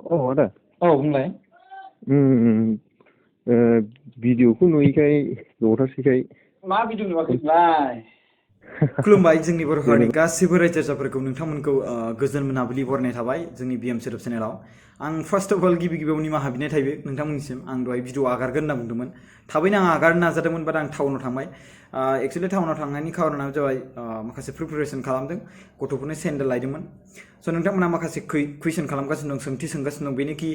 औ आदा औ बुंलाय भिडिअखौ नुयैखाय जथासैखाय मा भिडिअ नुवाखै नोंलाय? खुलुमबाय जोंनि बर' हारिनि जेनेबा गासिबो रायजो राजाफोरखौ नोंथांमोनखौ गोजोन मोनाबिलि बरायनाय थाबाय जोंनि बिएम सोदोब चेनेलाव। आं फार्स्ट अफ अल गिबियाव निमाहा बिनाय थायो नोंथांमोननिसिम। आं दहाय भिडिअ आगारगोन होनना बुंदोंमोन, थाबैनो आं आगारनो नाजादोंमोन, बाट आं टाउनाव थांबाय। एक्सुवेलि टाउनाव थांनायनि खारनानो जाबाय माखासे प्रिपेरेसन खालामदों, गथ'फोरनो सेन्देल लायदोंमोन। स' नोंथांमोना माखासे कुइसन खालामगासिनो दं, सोंथि सोंगासिनो दं, बेनोखि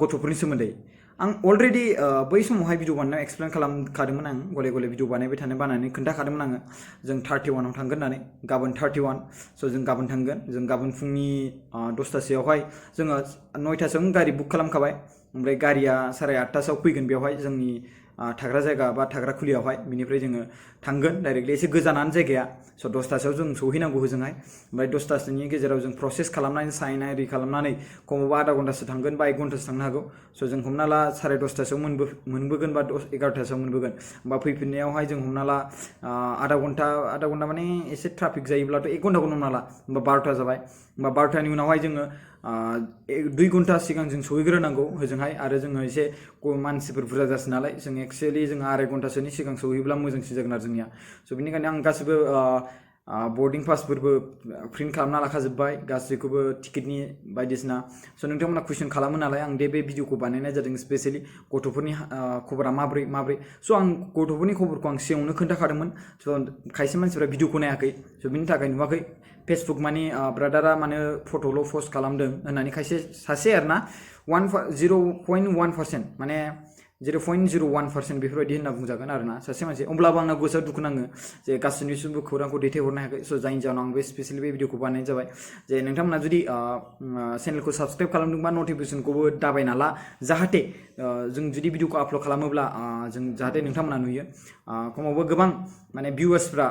गथ'फोरनि सोमोन्दै। आं अलरेडि बै समावहाय भिडिअ बानायनायाव एक्सप्लेन खालामखादोंमोन। आं गले गले भिडिअ बानायबाय थानो बानानै खोन्थाखादोंमोन आङो जों 31आव थांगोन होननानै, गाबोन 31। स' जों गाबोन थांगोन, जों गाबोन फुंनि 10थासोआवहाय जोङो 9थासोआवनो गारि बुक खालामखाबाय। ओमफ्राय गारिया 8:30आव फैगोन बेवहाय जोंनि थाग्रा जायगा बा थाग्रा खुलियावहाय। बिनिफ्राय जोङो थांगोन डाइरेक्टलि, एसे गोजानानो जायगाया। स' 10थासोआव जों सहैनांगौ होजोंहाय। ओमफ्राय 10थासोनि गेजेराव जों प्रसेस खालामनानै साइन आरि खालामनानै खमावबा आधा घन्टासो थांगोन बा 1 घन्टासो थांनो हागौ। स' जों हमना ला 10:30आव मोनबोगोन बा 11थासोआव मोनबोगोन। बा फैफिननायावहाय जों हमना ला आधा घन्टा माने एसे ट्राफिक जायोब्लाथ' 1 घन्टाखौनो हमना ला, होमबा 12था जाबाय। होमबा 12थानि उनावहाय जोङो 2 घन्टा सिगां जों सहैग्रोनांगौ होजोंहाय। आरो जोङो एसे मानसिफोर बुरजा जासै नालाय, जों एक्सुवेलि जोङो 2.5 घन्टासोनि सिगां सहैब्ला मोजांसिन जागोन आरो जोंनिया। स' बेनिखायनो आं गासिबो बर्डिं पासफोरबो प्रिन्ट खालामना लाखाजोब्बाय, गासैखौबो टिकेटनि बायदिसिना। स' नोंथांमोना कुइसन खालामो नालाय, आं बे भिडिअखौ बानायनाय जादों स्पेसियेलि गथ'फोरनि खबरा माब्रै। स' आं गथ'फोरनि खबरखौ आं सिगाङावनो खोन्थाखादोंमोन। स' खायसे मानसिफ्रा भिडिअखौ नायाखै, स' बिनि थाखाय नुवाखै। फेसबुक माने ब्रादारा माने फट'ल' पस्ट खालामदों होननानै सासे आरोना 0.1% माने 0.01% बेफोरबायदि होनना बुंजागोन आरोना सासे मानसि। अब्लाबो आंना गोसोआव दुखु नाङो जे गासैनिसिमबो खौरांखौ दैथायहरनो हायाखै। स' जायनि जाहोनाव आं बे स्पेसियेलि बे भिडिअखौ बानायनाय जाबाय जे नोंथांमोना जुदि चेनेलखौ साबसक्राइब खालामदोंबा नटिफिकेसनखौबो दाबायना ला, जाहाथे जों जुदि भिडिअखौ आपल'ड खालामोब्ला जों जाहाथे नोंथांमोना नुयो। खमावबो गोबां माने भिउवार्सफ्रा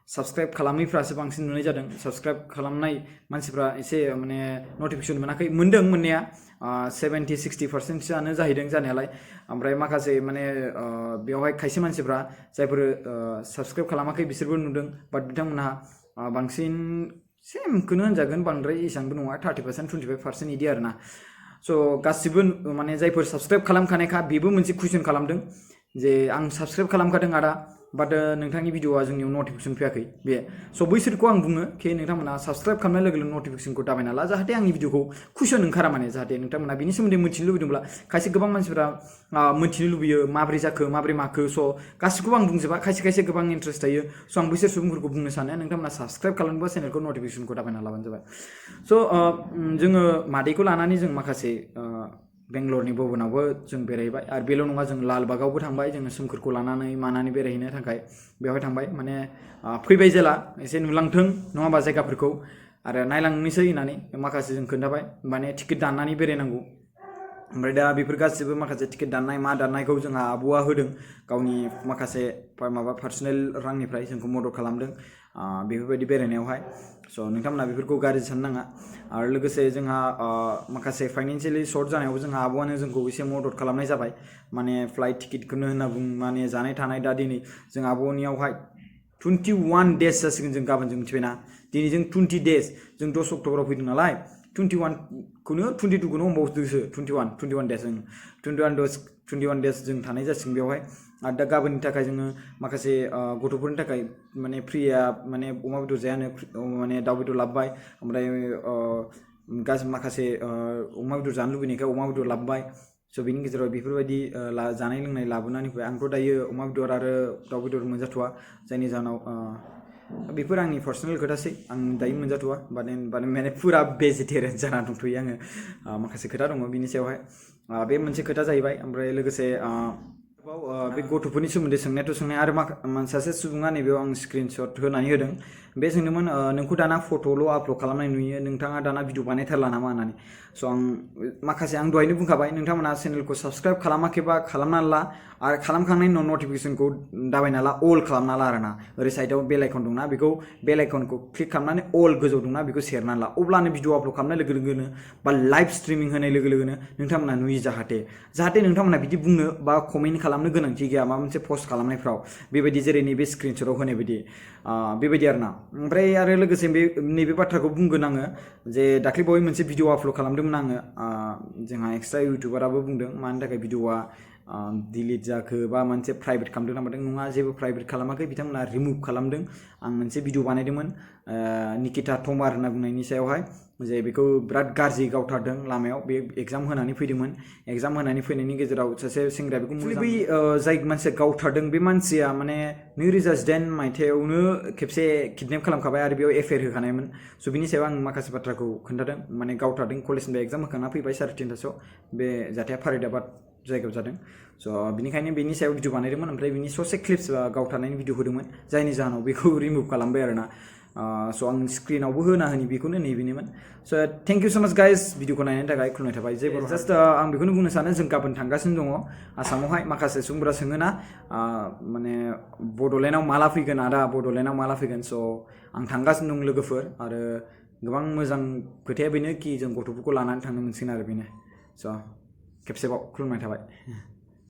साबसक्राइब खालामैफ्रासो बांसिन नुनाय जादों। साबसक्राइब खालामनाय मानसिफ्रा एसे माने नटिफिकेसन मोनाखै, मोनदों मोननाया 70-60%सोआनो जाहैदों जानायालाय। ओमफ्राय माखासे माने बेवहाय खायसे मानसिफ्रा जायफोर साबसक्राइब खालामाखै बिसोरबो नुदों, बाट बिथांमोनहा बांसिन सेमखौनो होनजागोन, बांद्राय एसेबांबो नङा, 30% 25% इदि आरोना। स' गासिबो माने जायफोर साबसक्राइब खालामखानायखा बेबो मोनसे कुइसन खालामदों जे आं साबसक्राइब खालामखादों आदा, बाट नोंथांनि भिडिअआ जोंनियाव नटिफिकेसन फैयाखै बे। स' बैसोरखौ आं बुङो कि नोंथांमोना साबसक्राइब खालामनाय लोगो लोगो नटिफिकेसनखौ दाबायना ला, जाहाथे आंनि भिडिअखौ कुइसन ओंखारा, माने जाहाथे नोंथांमोना बिनि सोमोन्दै मिथिनो लुबैदोंब्ला। खायसे गोबां मानसिफोरा मिथिनो लुबैयो माब्रै जाखो माब्रै माखो। स' गासिखौबो आं बुंजोबा, खायसे गोबां इन्ट्रेस्ट थायो। स' आं बैसोर सुबुंफोरखौ बुंनो सानो नोंथांमोना साबसक्राइब खालामनोबा चेनेलखौ नटिफिकेसनखौ दाबायना लाबानो जाबाय। स' जोङो मादैखौ लानानै जों माखासे बेंगलरनि भबनावबो जों बेरायबाय। आरो बेल' नङा, जों लालबागावबो थांबाय, जोङो सोमखोरखौ लानानै बेरायहैनो थाखाय बेवहाय थांबाय। माने फैबाय जेला एसे नुलांथों नङा होमबा जायगाफोरखौ, आरो नायलांनोसै होननानै माखासे जों खोन्थाबाय। माने टिकेट दाननानै बेरायनांगौ। ओमफ्राय दा बेफोर गासिबो माखासे टिकेट दाननाय मा दाननायखौ जोंहा आब'आ होदों, गावनि माखासे पार्सनेल रांनिफ्राय जोंखौ मदद खालामदों बेफोरबायदि बेरायनायावहाय। स' नोंथांमोना बेफोरखौ गाज्रि साननो नाङा। आरो लोगोसे जोंहा माखासे फाइनान्सियेलि सर्ट जानायाव जोंहा आब'आनो जोंखौ एसे मदद खालामनाय जाबाय। माने फ्लाइट टिकेटखौनो होनना बुं, माने जानाय थानाय। दा दिनै जों आब'नियावहाय 21 डेज जासिगोन, जों गाबोन जों मिथिबायना, दिनै जों 20 डेज, जों 10 अक्ट'बराव फैदों नालाय, 22खौनो हमबावदोसो, 21 डेज, 21 डेज जों थानाय जासिगोन बेवहाय। आरो दा गाबोननि थाखाय जोङो माखासे गथ'फोरनि थाखाय माने फ्रिया माने अमा बेदर जायानो माने दाउ बेदर लाबोबाय। ओमफ्राय माखासे अमा बेदर जानो लुबैनायखाय अमा बेदर लाबोबाय। स' बेनि गेजेराव बेफोरबायदि जानाय लोंनाय लाबोनानै फैबाय। आंथ' दायो अमा बेदर आरो दाउ बेदर मोनजाथ'वा, जायनि जाहोनाव बेफोर आंनि पार्सनेल खोथासै, आं दायो मोनजाथ'वा। माने फुरा भेजिटेरियान जानानै दंथ'यो आङो। माखासे खोथा दङ बिनि सायावहाय, बे मोनसे खोथा जाहैबाय। ओमफ्राय लोगोसे बे गथ'फोरनि सोमोन्दै सोंनायाथ' सोंनाय, आरो सासे सुबुङा नैबेयाव आं स्क्रिनशट होनानै होदों। बे सोंदोंमोन नोंखौ दाना फट'ल' आपल'ड खालामनाय नुयो, नोंथाङा दाना भिडिअ बानायथारला नामा होननानै। स' आं माखासे दहायनो बुंखाबाय, नोंथांमोना चेनेलखौ साबसक्राइब खालामाखैबा खालामनानै ला, आरो खालामखांनायनि उनाव नटिफिकेसनखौ दाबायना ला, अल खालामना ला आरोना। ओरै साइडआव बेल आइकन दंना, बेखौ बेल आइकनखौ क्लिक खालामनानै अल गोजौ दंना बेखौ सेरनानै ला। अब्लानो भिडिअ आपल'ड खालामनाय लोगो लोगोनो बा लाइभ स्ट्रिमिं होनाय लोगो लोगोनो नोंथांमोना नुयो, जाहाथे नोंथांमोना बिदि बुंनो बा कमेन्ट खालामनो गोनांथि गैया माबा मोनसे पस्ट खालामनायफ्राव, बेबायदि जेरै नैबे स्क्रिनशटआव होनाय बायदि, बेबायदि आरोना। ओमफ्राय आरो लोगोसे नैबे बाथ्राखौ बुंगोन आङो जे दाख्लैबावै मोनसे भिडिअ आपल'ड खालामदोंमोन आङो जोंहा एक्सट्रा इउटुबाराबो बुंदों मानि थाखाय भिडिअआ डिलिट जाखो बा मोनसे प्राइभेट खालामदों ना मादों नङा जेबो प्राइभेट खालामाखै बिथांमोना रिमुभ खालामदों आं मोनसे भिडिअ बानायदोंमोन निकिता तमार होनना बुंनायनि सायावहाय जे बेखौ बिराद गाज्रि गावथारदों लामायाव बे एग्जाम होनानै फैदोंमोन एग्जाम होनानै फैनायनि गेजेराव सासे सेंग्राया बेखौ बै जाय मानसिया गावथारदों बे मानसिया माने 2019 मायथाइयावनो खेबसे किडनेप खालामखाबाय आरो बेयाव एफआइआर होखानायमोन स' बिनि सायाव आं माखासे बाथ्राखौ खोन्थादों माने गावथारदों कलेजनिफ्राय एग्जाम होखांना फैबाय 3:30 बे जाथाया फारिदाबाद जायगायाव जादों स' बिनिखायनो बेनि सायाव भिडिअ बानायदोंमोन ओमफ्राय बिनि ससे क्लिप्स गावथारनायनि भिडिअ होदोंमोन जायनि जाहोनाव बेखौ रिमुभ खालामबाय आरोना स' आं स्क्रिनावबो होना होनि बेखौनो नैबेनोमोन स' थेंक इउ स' माच गाइस भिडिअखौ नायनायनि थाखाय खुलुमनाय थाबाय जे जास्ट आं बेखौनो बुंनो सानो जों गाबोन थांगासिनो दङ आसामावहाय माखासे सुबुंफोरा सोङोना माने बड'लेण्डआव माला फैगोन आदा बड'लेण्डआव माला फैगोन स' आं थांगासिनो दं लोगोफोर आरो गोबां मोजां खोथाया बेनो कि जों गथ'फोरखौ लानानै थांनो मोनसिगोन आरो बेनो स' खेबसेबाव खुलुमनाय थाबाय